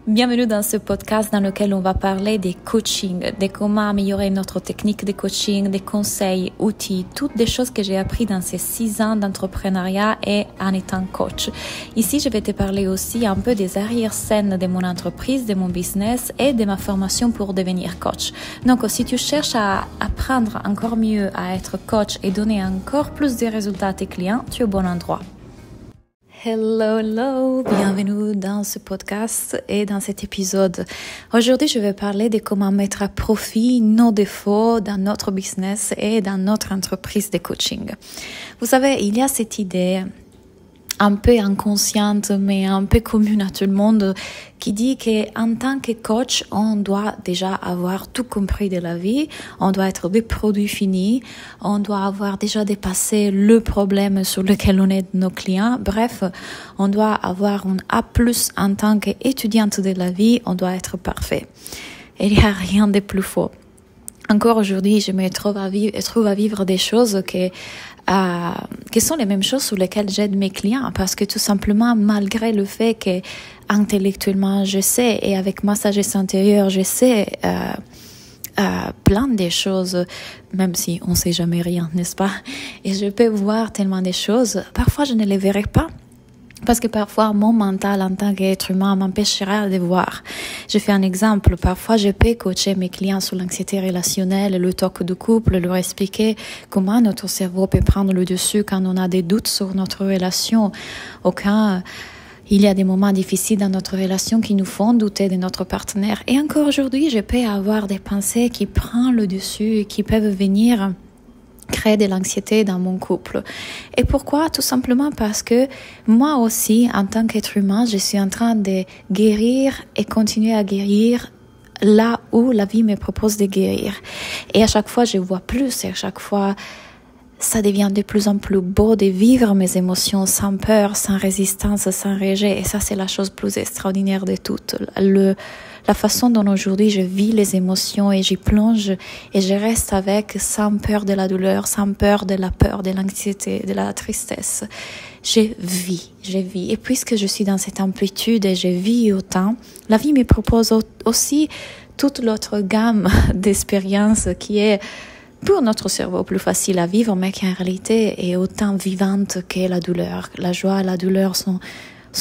Bienvenue dans ce podcast dans lequel on va parler des coachings, de comment améliorer notre technique de coaching, des conseils, outils, toutes des choses que j'ai appris dans ces 6 ans d'entrepreneuriat et en étant coach. Ici, je vais te parler aussi un peu des arrière-scènes de mon entreprise, de mon business et de ma formation pour devenir coach. Donc, si tu cherches à apprendre encore mieux à être coach et donner encore plus de résultats à tes clients, tu es au bon endroit. Hello, bienvenue dans ce podcast et dans cet épisode. Aujourd'hui, je vais parler de comment mettre à profit nos défauts dans notre business et dans notre entreprise de coaching. Vous savez, il y a cette idée un peu inconsciente, mais un peu commune à tout le monde, qui dit qu'en tant que coach, on doit déjà avoir tout compris de la vie, on doit être des produits finis, on doit avoir déjà dépassé le problème sur lequel on aide nos clients. Bref, on doit avoir un A+, en tant qu'étudiante de la vie, on doit être parfait. Et il n'y a rien de plus faux. Encore aujourd'hui, je me trouve à vivre des choses qui sont les mêmes choses sur lesquelles j'aide mes clients, parce que tout simplement, malgré le fait que intellectuellement je sais et avec ma sagesse intérieure je sais plein de choses, même si on sait jamais rien, n'est-ce pas? Et je peux voir tellement de choses. Parfois, je ne les verrai pas. Parce que parfois, mon mental en tant qu'être humain m'empêchera de voir. Je fais un exemple. Parfois, je peux coacher mes clients sur l'anxiété relationnelle, le talk de couple, leur expliquer comment notre cerveau peut prendre le dessus quand on a des doutes sur notre relation, ou quand il y a des moments difficiles dans notre relation qui nous font douter de notre partenaire. Et encore aujourd'hui, je peux avoir des pensées qui prennent le dessus et qui peuvent venir créer de l'anxiété dans mon couple. Et pourquoi? Tout simplement parce que moi aussi, en tant qu'être humain, je suis en train de guérir et continuer à guérir là où la vie me propose de guérir. Et à chaque fois, je vois plus, et à chaque fois, ça devient de plus en plus beau de vivre mes émotions sans peur, sans résistance, sans rejet. Et ça, c'est la chose plus extraordinaire de toutes. La façon dont aujourd'hui je vis les émotions et j'y plonge et je reste avec sans peur de la douleur, sans peur, de l'anxiété, de la tristesse. Je vis. Et puisque je suis dans cette amplitude et je vis autant, la vie me propose aussi toute l'autre gamme d'expériences qui est pour notre cerveau plus facile à vivre, mais qui en réalité est autant vivante que la douleur. La joie et la douleur sont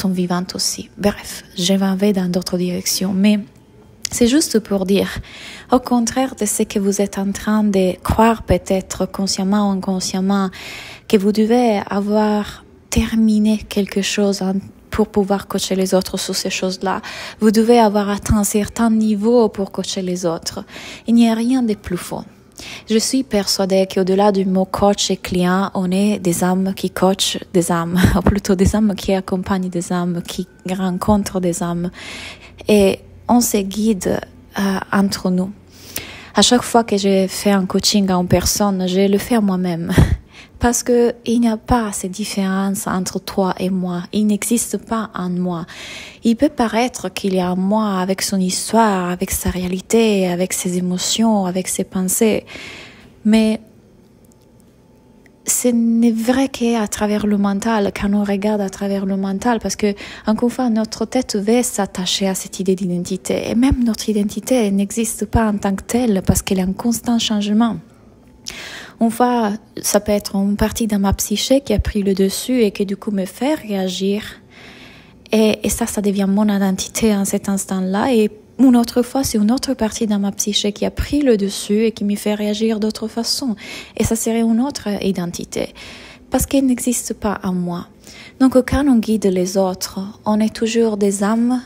vivantes aussi. Bref, je vais dans d'autres directions, mais c'est juste pour dire, au contraire de ce que vous êtes en train de croire peut-être consciemment ou inconsciemment, que vous devez avoir terminé quelque chose pour pouvoir coacher les autres sur ces choses-là. Vous devez avoir atteint un certain niveau pour coacher les autres. Il n'y a rien de plus faux. Je suis persuadée qu'au-delà du mot coach et client, on est des âmes qui coachent des âmes, ou plutôt des âmes qui accompagnent des âmes, qui rencontrent des âmes. Et on se guide entre nous. À chaque fois que je fais un coaching en personne, je le fais moi-même. Parce que il n'y a pas cette différence entre toi et moi. Il n'existe pas en moi. Il peut paraître qu'il y a un moi avec son histoire, avec sa réalité, avec ses émotions, avec ses pensées. Mais ce n'est vrai qu'à travers le mental, quand on regarde à travers le mental, parce que, encore une fois, notre tête veut s'attacher à cette idée d'identité. Et même notre identité n'existe pas en tant que telle, parce qu'elle est en constant changement. Une fois, ça peut être une partie de ma psyché qui a pris le dessus et qui du coup me fait réagir. Et ça devient mon identité en cet instant-là. Et une autre fois, c'est une autre partie de ma psyché qui a pris le dessus et qui me fait réagir d'autre façon. Et ça serait une autre identité. Parce qu'elle n'existe pas en moi. Donc quand on guide les autres, on est toujours des âmes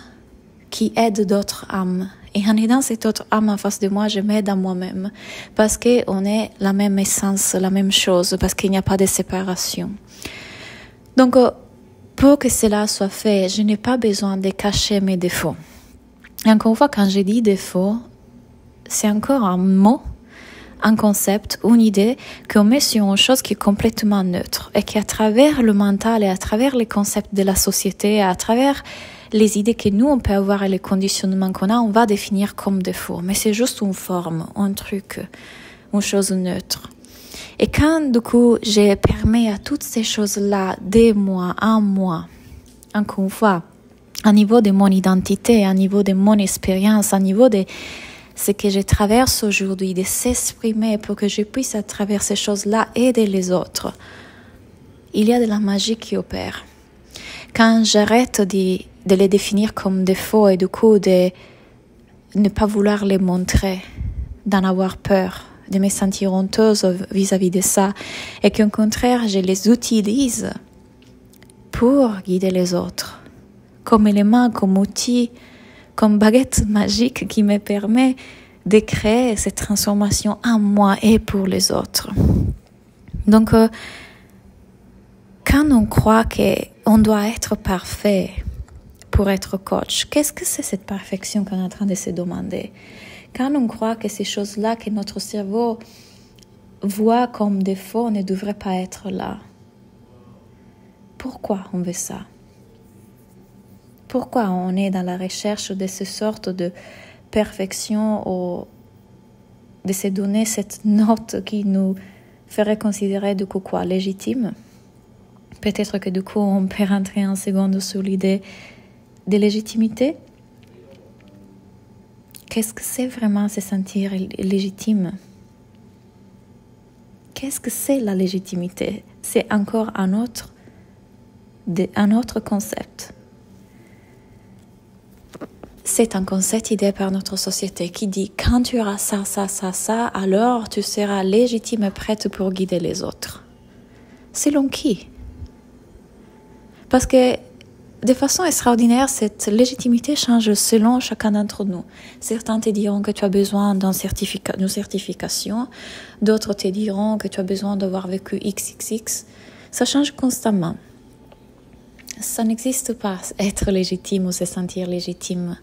qui aident d'autres âmes. Et en aidant cette autre âme en face de moi, je m'aide à moi-même. Parce qu'on est la même essence, la même chose, parce qu'il n'y a pas de séparation. Donc, pour que cela soit fait, je n'ai pas besoin de cacher mes défauts. Et encore une fois, quand je dis défaut, c'est encore un mot, un concept, une idée qu'on met sur une chose qui est complètement neutre. Et qu'à travers le mental et à travers les concepts de la société, à travers les idées que nous, on peut avoir et les conditionnements qu'on a, on va définir comme défaut. Mais c'est juste une forme, un truc, une chose neutre. Et quand, du coup, je permets à toutes ces choses-là, des moi, en moi, encore une fois, à niveau de mon identité, à niveau de mon expérience, à niveau de ce que je traverse aujourd'hui, de s'exprimer pour que je puisse, à travers ces choses-là, aider les autres. Il y a de la magie qui opère. Quand j'arrête de les définir comme défauts et du coup de ne pas vouloir les montrer, d'en avoir peur, de me sentir honteuse vis-à-vis de ça, et qu'au contraire, je les utilise pour guider les autres, comme élément, comme outil, comme baguette magique qui me permet de créer cette transformation en moi et pour les autres. Donc, quand on croit qu'on doit être parfait pour être coach, qu'est-ce que c'est cette perfection qu'on est en train de se demander? Quand on croit que ces choses-là que notre cerveau voit comme défaut ne devraient pas être là, pourquoi on veut ça? Pourquoi on est dans la recherche de ces sortes de perfection ou de se donner cette note qui nous ferait considérer du coup quoi, légitime? Peut-être que du coup on peut rentrer en seconde sur l'idée de légitimité. Qu'est-ce que c'est vraiment se sentir légitime? Qu'est-ce que c'est la légitimité? C'est encore un autre concept. C'est un concept idée par notre société qui dit quand tu auras ça, alors tu seras légitime et prête pour guider les autres. Selon qui? Parce que de façon extraordinaire, cette légitimité change selon chacun d'entre nous. Certains te diront que tu as besoin d'une certification, d'autres te diront que tu as besoin d'avoir vécu XXX. Ça change constamment. Ça n'existe pas, être légitime ou se sentir légitime.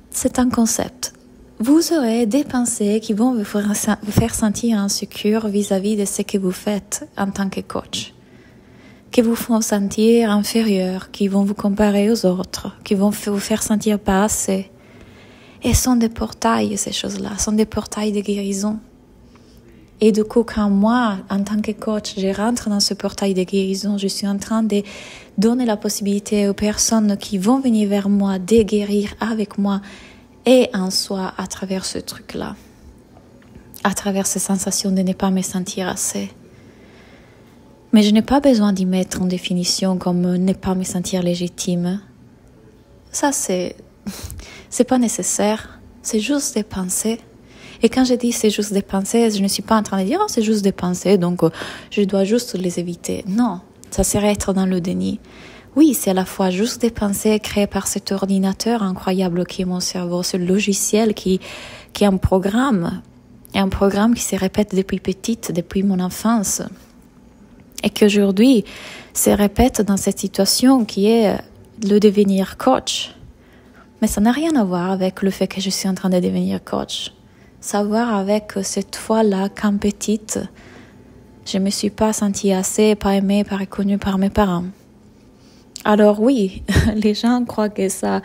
C'est un concept. Vous aurez des pensées qui vont vous faire sentir insécure vis-à-vis de ce que vous faites en tant que coach, qui vous font sentir inférieur, qui vont vous comparer aux autres, qui vont vous faire sentir pas assez. Et sont des portails, ces choses-là, sont des portails de guérison. Et du coup, quand moi, en tant que coach, je rentre dans ce portail de guérison, je suis en train de donner la possibilité aux personnes qui vont venir vers moi de guérir avec moi et en soi à travers ce truc-là, à travers ces sensations de ne pas me sentir assez. Mais je n'ai pas besoin d'y mettre en définition comme ne pas me sentir légitime. Ça, c'est pas nécessaire. C'est juste des pensées. Et quand je dis c'est juste des pensées, je ne suis pas en train de dire c'est juste des pensées, donc je dois juste les éviter. Non, ça serait être dans le déni. Oui, c'est à la fois juste des pensées créées par cet ordinateur incroyable qui est mon cerveau, ce logiciel qui est un programme qui se répète depuis petite, depuis mon enfance. Et qu'aujourd'hui se répète dans cette situation qui est le devenir coach. Mais ça n'a rien à voir avec le fait que je suis en train de devenir coach. Ça a à voir avec cette fois-là, quand petite, je ne me suis pas sentie assez, pas aimée, pas reconnue par mes parents. Alors oui, les gens croient que ça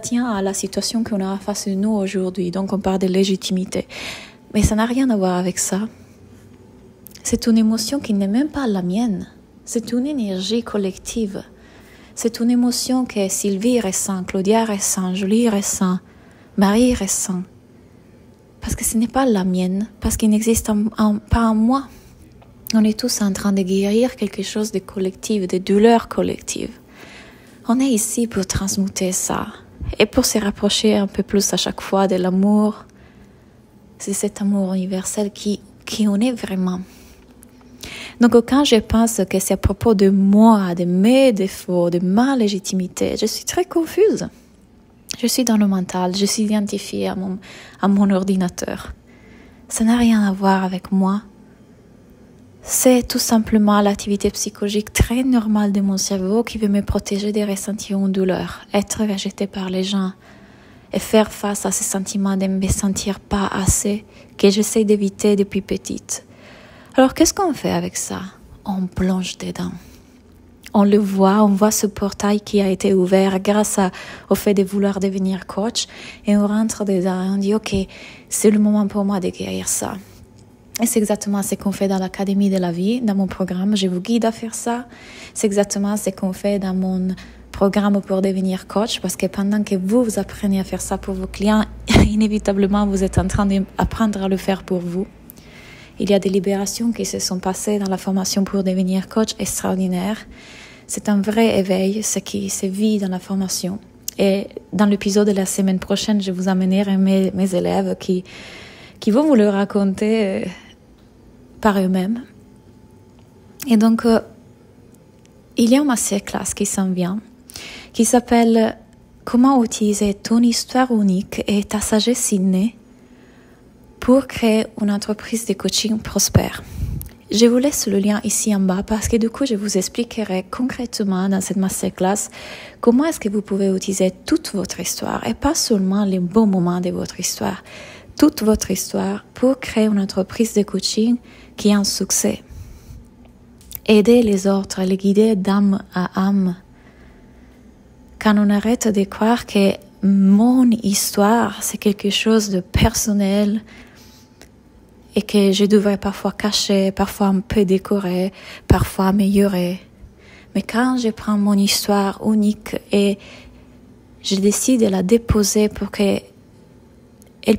tient à la situation qu'on a face de nous aujourd'hui. Donc on parle de légitimité. Mais ça n'a rien à voir avec ça. C'est une émotion qui n'est même pas la mienne. C'est une énergie collective. C'est une émotion que Sylvie ressent, Claudia ressent, Julie ressent, Marie ressent. Parce que ce n'est pas la mienne, parce qu'il n'existe pas en moi. On est tous en train de guérir quelque chose de collectif, de douleur collective. On est ici pour transmuter ça et pour se rapprocher un peu plus à chaque fois de l'amour. C'est cet amour universel qui on est vraiment. Donc quand je pense que c'est à propos de moi, de mes défauts, de ma légitimité, je suis très confuse. Je suis dans le mental, je suis identifiée à mon ordinateur. Ça n'a rien à voir avec moi. C'est tout simplement l'activité psychologique très normale de mon cerveau qui veut me protéger des ressentis ou douleurs, être rejeté par les gens et faire face à ces sentiments de me sentir pas assez que j'essaie d'éviter depuis petite. Alors qu'est-ce qu'on fait avec ça? On plonge dedans. On le voit, on voit ce portail qui a été ouvert grâce au fait de vouloir devenir coach et on rentre dedans et on dit ok, c'est le moment pour moi de guérir ça. Et c'est exactement ce qu'on fait dans l'Académie de la vie, dans mon programme, je vous guide à faire ça. C'est exactement ce qu'on fait dans mon programme pour devenir coach, parce que pendant que vous apprenez à faire ça pour vos clients, inévitablement, vous êtes en train d'apprendre à le faire pour vous. Il y a des libérations qui se sont passées dans la formation pour devenir coach extraordinaire. C'est un vrai éveil, ce qui se vit dans la formation. Et dans l'épisode de la semaine prochaine, je vous amènerai mes élèves qui vont vous le raconter par eux-mêmes. Et donc, il y a une masterclass qui s'en vient, qui s'appelle « Comment utiliser ton histoire unique et ta sagesse innée pour créer une entreprise de coaching prospère ». Je vous laisse le lien ici en bas parce que du coup, je vous expliquerai concrètement dans cette masterclass comment est-ce que vous pouvez utiliser toute votre histoire et pas seulement les bons moments de votre histoire, toute votre histoire pour créer une entreprise de coaching qui a un succès. Aider les autres, les guider d'âme à âme. Quand on arrête de croire que mon histoire, c'est quelque chose de personnel et que je devrais parfois cacher, parfois un peu décorer, parfois améliorer. Mais quand je prends mon histoire unique et je décide de la déposer pour qu'elle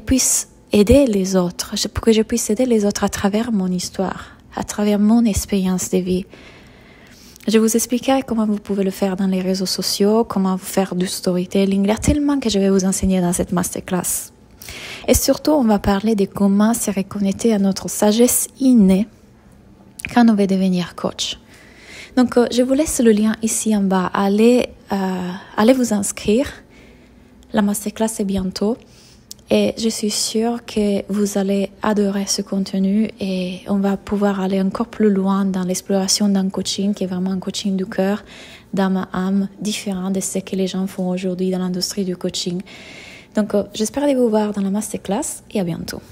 puisse aider les autres, pour que je puisse aider les autres à travers mon histoire, à travers mon expérience de vie. Je vous expliquerai comment vous pouvez le faire dans les réseaux sociaux, comment vous faire du storytelling. Il y a tellement que je vais vous enseigner dans cette masterclass. Et surtout, on va parler de comment se reconnecter à notre sagesse innée quand on veut devenir coach. Donc, je vous laisse le lien ici en bas. Allez vous inscrire. La masterclass est bientôt. Et je suis sûre que vous allez adorer ce contenu et on va pouvoir aller encore plus loin dans l'exploration d'un coaching qui est vraiment un coaching du cœur, d'âme à âme, différent de ce que les gens font aujourd'hui dans l'industrie du coaching. Donc, j'espère de vous voir dans la masterclass et à bientôt.